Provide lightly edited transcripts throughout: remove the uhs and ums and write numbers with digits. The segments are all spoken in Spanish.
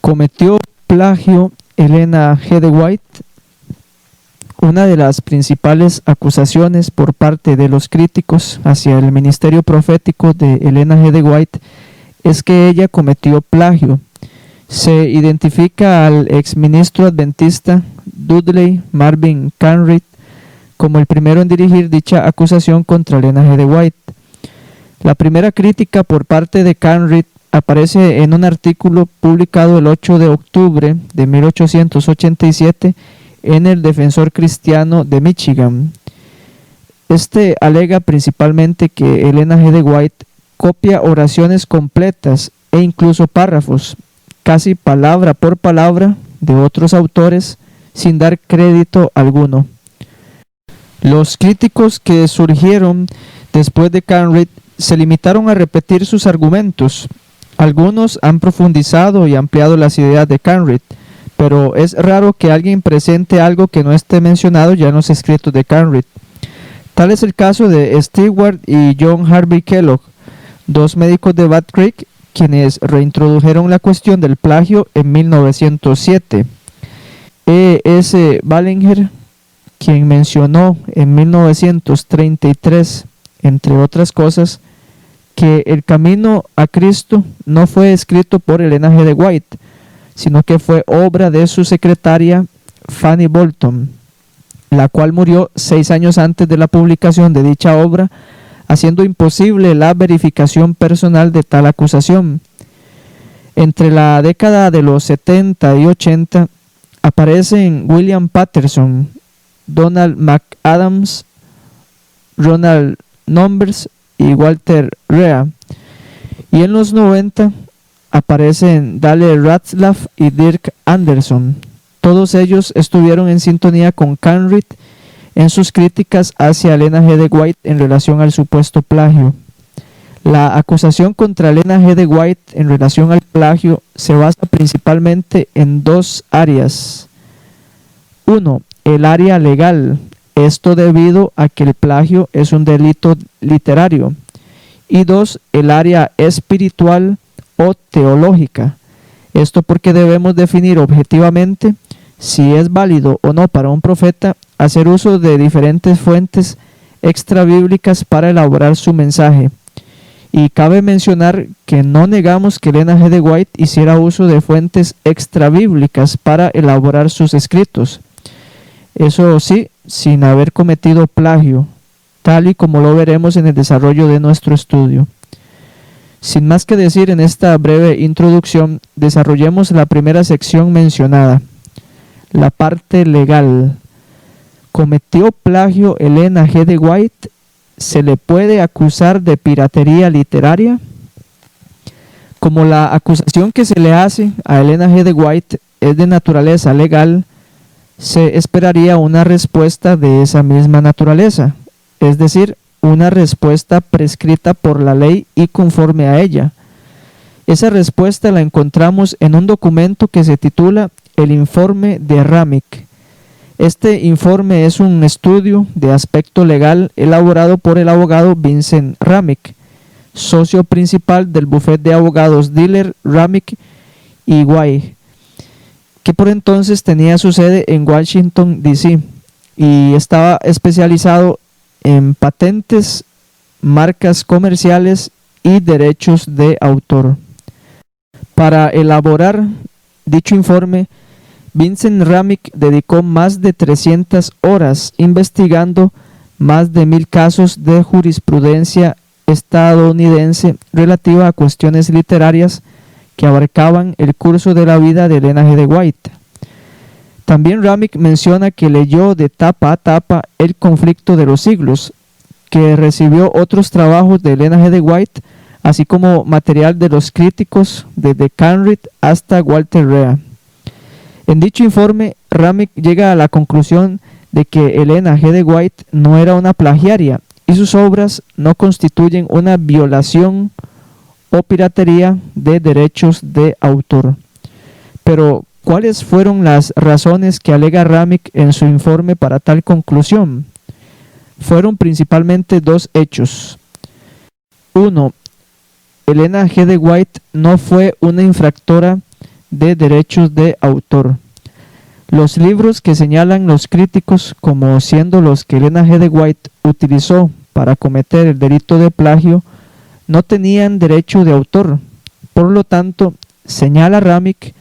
¿Cometió plagio Elena G. de White? Una de las principales acusaciones por parte de los críticos hacia el ministerio profético de Elena G. de White es que ella cometió plagio. Se identifica al exministro adventista Dudley Marvin Canrith como el primero en dirigir dicha acusación contra Elena G. de White. La primera crítica por parte de Canrith aparece en un artículo publicado el 8 de octubre de 1887 en el Defensor Cristiano de Michigan. Este alega principalmente que Elena G. de White copia oraciones completas e incluso párrafos, casi palabra por palabra, de otros autores, sin dar crédito alguno. Los críticos que surgieron después de Canrith se limitaron a repetir sus argumentos. Algunos han profundizado y ampliado las ideas de Canrith, pero es raro que alguien presente algo que no esté mencionado ya en los escritos de Canrith. Tal es el caso de Stewart y John Harvey Kellogg, dos médicos de Bat Creek, quienes reintrodujeron la cuestión del plagio en 1907. E.S. Ballinger, quien mencionó en 1933, entre otras cosas, que el camino a Cristo no fue escrito por Elena G. de White, sino que fue obra de su secretaria Fanny Bolton, la cual murió 6 años antes de la publicación de dicha obra, haciendo imposible la verificación personal de tal acusación. Entre la década de los 70 y 80 aparecen William Patterson, Donald McAdams, Ronald Numbers y Walter Rea, y en los 90 aparecen Dale Ratzlaff y Dirk Anderson. Todos ellos estuvieron en sintonía con Canrith en sus críticas hacia Elena G. de White en relación al supuesto plagio. La acusación contra Elena G. de White en relación al plagio se basa principalmente en dos áreas. 1. El área legal, esto debido a que el plagio es un delito literario. Y 2. El área espiritual o teológica, esto porque debemos definir objetivamente si es válido o no para un profeta hacer uso de diferentes fuentes extrabíblicas para elaborar su mensaje. Y cabe mencionar que no negamos que Elena G. de White hiciera uso de fuentes extrabíblicas para elaborar sus escritos. Eso sí, sin haber cometido plagio, tal y como lo veremos en el desarrollo de nuestro estudio. Sin más que decir en esta breve introducción, desarrollemos la primera sección mencionada, la parte legal. ¿Cometió plagio Elena G. de White? ¿Se le puede acusar de piratería literaria? Como la acusación que se le hace a Elena G. de White es de naturaleza legal, se esperaría una respuesta de esa misma naturaleza, es decir, una respuesta prescrita por la ley y conforme a ella. Esa respuesta la encontramos en un documento que se titula El Informe de Ramick. Este informe es un estudio de aspecto legal elaborado por el abogado Vincent Ramick, socio principal del bufete de abogados Diller, Ramick y White, que por entonces tenía su sede en Washington, D.C. y estaba especializado en patentes, marcas comerciales y derechos de autor. Para elaborar dicho informe, Vincent Ramick dedicó más de 300 horas investigando más de 1000 casos de jurisprudencia estadounidense relativa a cuestiones literarias que abarcaban el curso de la vida de Elena G. de White. También Ramick menciona que leyó de tapa a tapa El conflicto de los siglos, que recibió otros trabajos de Elena G. de White, así como material de los críticos desde Canrith hasta Walter Rea. En dicho informe, Ramick llega a la conclusión de que Elena G. de White no era una plagiaria y sus obras no constituyen una violación o piratería de derechos de autor. Pero, ¿cuáles fueron las razones que alega Ramick en su informe para tal conclusión? Fueron principalmente dos hechos. 1. Elena G. de White no fue una infractora de derechos de autor. Los libros que señalan los críticos como siendo los que Elena G. de White utilizó para cometer el delito de plagio no tenían derecho de autor. Por lo tanto, señala Ramick,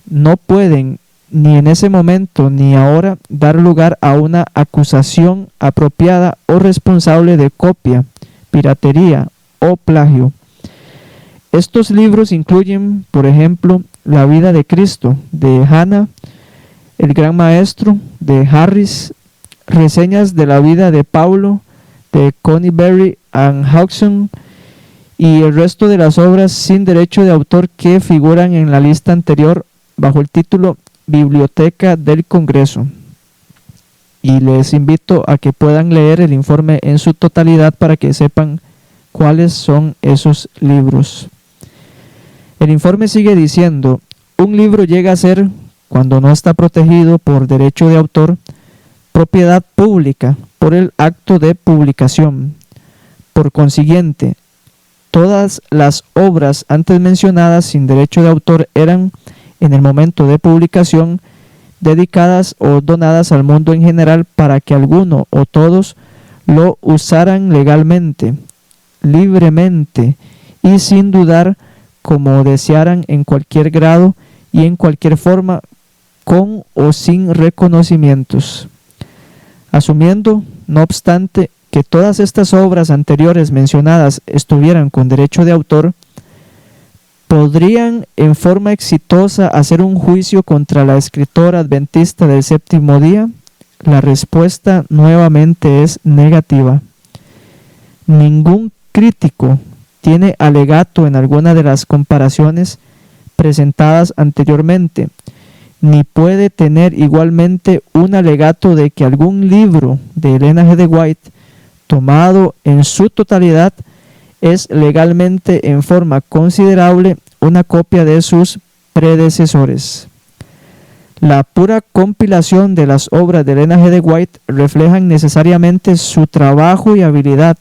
no pueden ni en ese momento ni ahora dar lugar a una acusación apropiada o responsable de copia, piratería o plagio. Estos libros incluyen, por ejemplo, La vida de Cristo, de Hannah, El gran maestro, de Harris, reseñas de la vida de Paulo, de Connie Berry and Hodgson, y el resto de las obras sin derecho de autor que figuran en la lista anterior bajo el título Biblioteca del Congreso. Y les invito a que puedan leer el informe en su totalidad para que sepan cuáles son esos libros. El informe sigue diciendo, un libro llega a ser, cuando no está protegido por derecho de autor, propiedad pública por el acto de publicación. Por consiguiente, todas las obras antes mencionadas sin derecho de autor eran, en el momento de publicación, dedicadas o donadas al mundo en general para que alguno o todos lo usaran legalmente, libremente y sin dudar, como desearan, en cualquier grado y en cualquier forma, con o sin reconocimientos. Asumiendo, no obstante, que todas estas obras anteriores mencionadas estuvieran con derecho de autor, ¿podrían en forma exitosa hacer un juicio contra la escritora adventista del séptimo día? La respuesta nuevamente es negativa. Ningún crítico tiene alegato en alguna de las comparaciones presentadas anteriormente, ni puede tener igualmente un alegato de que algún libro de Elena G. de White, tomado en su totalidad, es legalmente en forma considerable una copia de sus predecesores. La pura compilación de las obras de Elena G. de White reflejan necesariamente su trabajo y habilidad,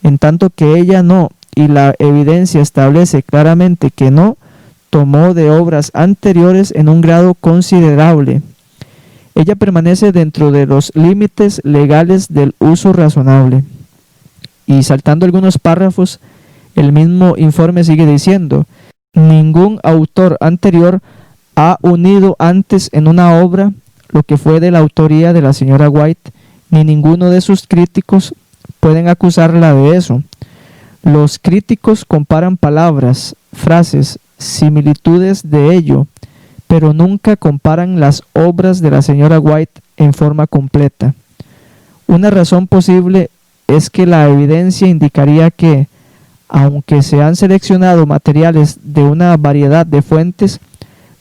en tanto que ella no, y la evidencia establece claramente que no, tomó de obras anteriores en un grado considerable. Ella permanece dentro de los límites legales del uso razonable. Y saltando algunos párrafos, el mismo informe sigue diciendo, ningún autor anterior ha unido antes en una obra lo que fue de la autoría de la señora White, ni ninguno de sus críticos pueden acusarla de eso. Los críticos comparan palabras, frases, similitudes de ello, pero nunca comparan las obras de la señora White en forma completa. Una razón posible es que la evidencia indicaría que, aunque se han seleccionado materiales de una variedad de fuentes,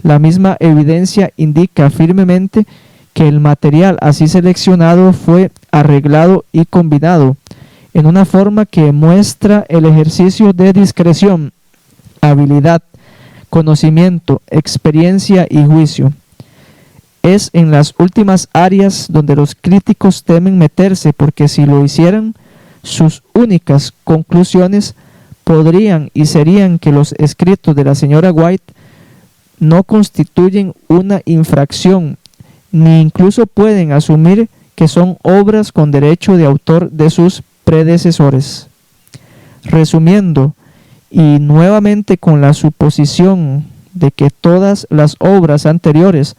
la misma evidencia indica firmemente que el material así seleccionado fue arreglado y combinado en una forma que muestra el ejercicio de discreción, habilidad, conocimiento, experiencia y juicio. Es en las últimas áreas donde los críticos temen meterse, porque si lo hicieran, sus únicas conclusiones podrían y serían que los escritos de la señora White no constituyen una infracción, ni incluso pueden asumir que son obras con derecho de autor de sus predecesores. Resumiendo, y nuevamente con la suposición de que todas las obras anteriores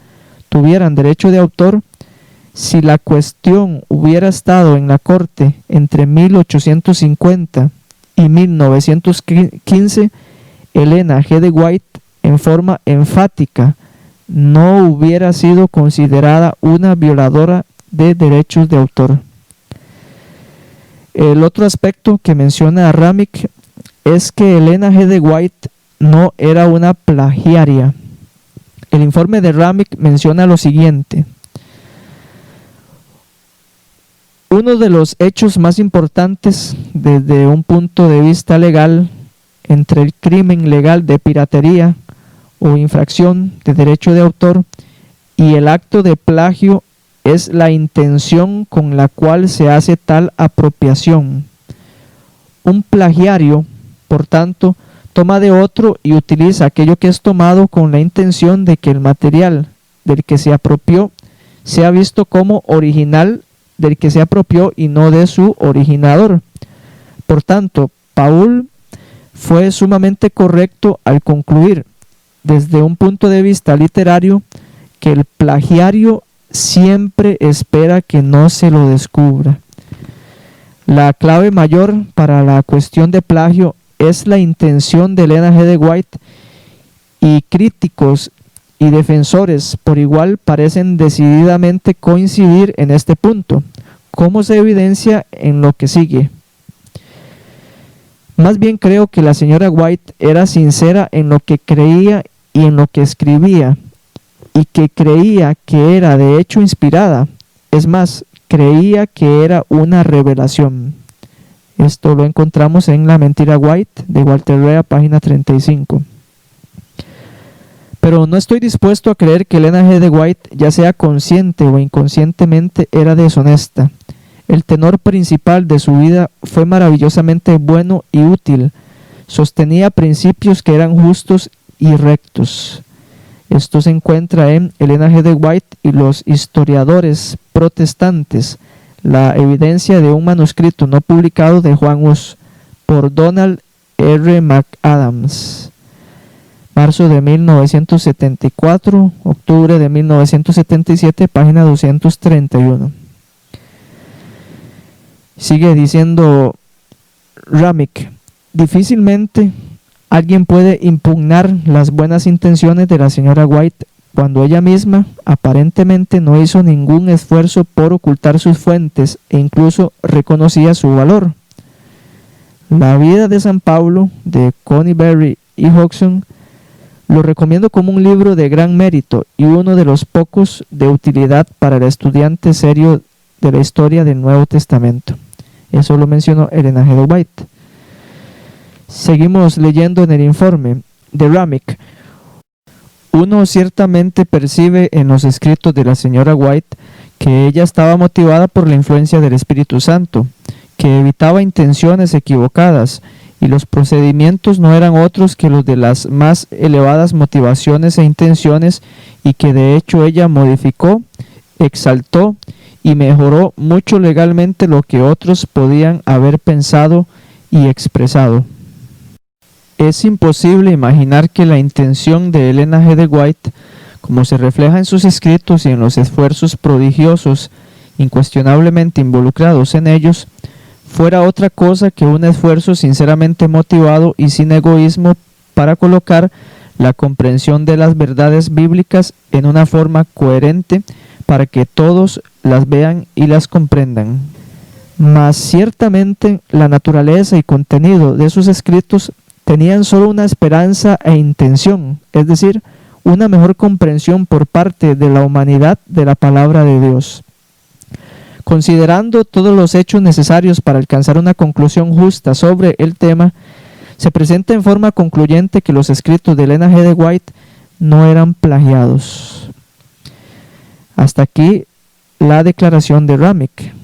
tuvieran derecho de autor, si la cuestión hubiera estado en la corte entre 1850 y 1915, Elena G. de White, en forma enfática, no hubiera sido considerada una violadora de derechos de autor. El otro aspecto que menciona Ramick es que Elena G. de White no era una plagiaria. El informe de Ramick menciona lo siguiente. Uno de los hechos más importantes desde un punto de vista legal entre el crimen legal de piratería o infracción de derecho de autor y el acto de plagio es la intención con la cual se hace tal apropiación. Un plagiario, por tanto, toma de otro y utiliza aquello que es tomado con la intención de que el material del que se apropió sea visto como original del que se apropió y no de su originador. Por tanto, Paul fue sumamente correcto al concluir, desde un punto de vista literario, que el plagiario siempre espera que no se lo descubra. La clave mayor para la cuestión de plagio es la intención de Elena G. de White, y críticos y defensores por igual parecen decididamente coincidir en este punto, como se evidencia en lo que sigue. Más bien creo que la señora White era sincera en lo que creía y en lo que escribía, y que creía que era de hecho inspirada. Es más, creía que era una revelación. Esto lo encontramos en La mentira White de Walter Rea, página 35. Pero no estoy dispuesto a creer que Elena G. de White, ya sea consciente o inconscientemente, era deshonesta. El tenor principal de su vida fue maravillosamente bueno y útil. Sostenía principios que eran justos y rectos. Esto se encuentra en Elena G. de White y los historiadores protestantes, la evidencia de un manuscrito no publicado de Juan Hus, por Donald R. McAdams. Marzo de 1974, octubre de 1977, página 231. Sigue diciendo Ramick: difícilmente alguien puede impugnar las buenas intenciones de la señora White cuando ella misma aparentemente no hizo ningún esfuerzo por ocultar sus fuentes e incluso reconocía su valor. La vida de San Pablo, de Connie Berry y Hodgson, lo recomiendo como un libro de gran mérito y uno de los pocos de utilidad para el estudiante serio de la historia del Nuevo Testamento. Eso lo mencionó Elena G. de White. Seguimos leyendo en el informe de Ramick. Uno ciertamente percibe en los escritos de la señora White que ella estaba motivada por la influencia del Espíritu Santo, que evitaba intenciones equivocadas, y los procedimientos no eran otros que los de las más elevadas motivaciones e intenciones, y que de hecho ella modificó, exaltó y mejoró mucho legalmente lo que otros podían haber pensado y expresado. Es imposible imaginar que la intención de Elena G. de White, como se refleja en sus escritos y en los esfuerzos prodigiosos incuestionablemente involucrados en ellos, fuera otra cosa que un esfuerzo sinceramente motivado y sin egoísmo para colocar la comprensión de las verdades bíblicas en una forma coherente para que todos las vean y las comprendan. Mas ciertamente la naturaleza y contenido de sus escritos tenían solo una esperanza e intención, es decir, una mejor comprensión por parte de la humanidad de la palabra de Dios. Considerando todos los hechos necesarios para alcanzar una conclusión justa sobre el tema, se presenta en forma concluyente que los escritos de Elena G. de White no eran plagiados. Hasta aquí la declaración de Ramick.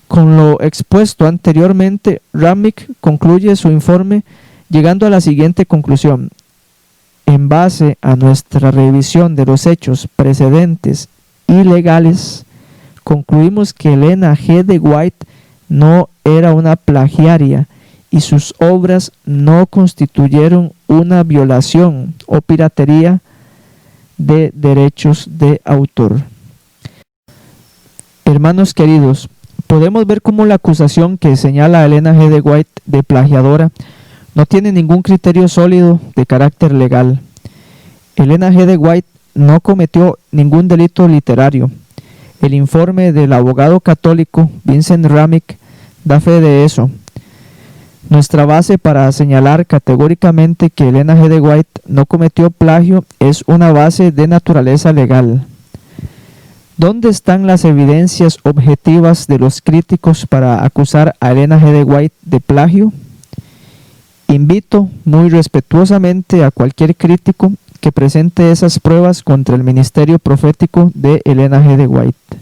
Con lo expuesto anteriormente, Ramick concluye su informe llegando a la siguiente conclusión: en base a nuestra revisión de los hechos precedentes y legales, concluimos que Elena G. de White no era una plagiaria y sus obras no constituyeron una violación o piratería de derechos de autor. Hermanos queridos, podemos ver cómo la acusación que señala a Elena G. de White de plagiadora no tiene ningún criterio sólido de carácter legal. Elena G. de White no cometió ningún delito literario. El informe del abogado católico Vincent Ramick da fe de eso. Nuestra base para señalar categóricamente que Elena G. de White no cometió plagio es una base de naturaleza legal. ¿Dónde están las evidencias objetivas de los críticos para acusar a Elena G. de White de plagio? Invito muy respetuosamente a cualquier crítico que presente esas pruebas contra el ministerio profético de Elena G. de White.